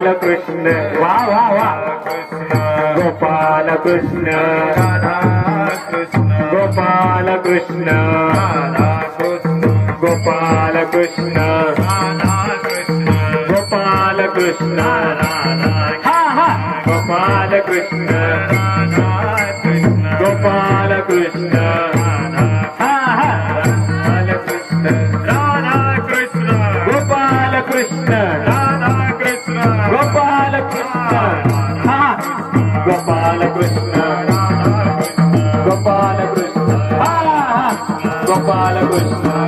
कृष्ण वा वा वा गोपाल कृष्ण गोपाल कृष्ण गोपाल कृष्ण गोपाल कृष्ण हा हा गोपाल कृष्ण गोपाल कृष्ण हा हा गोपाल कृष्ण राधा कृष्ण गोपाल कृष्ण राधा कृष्ण गोपाल कृष्ण हा गोपाल कृष्ण गोपाल कृष्ण हा गोपाल कृष्ण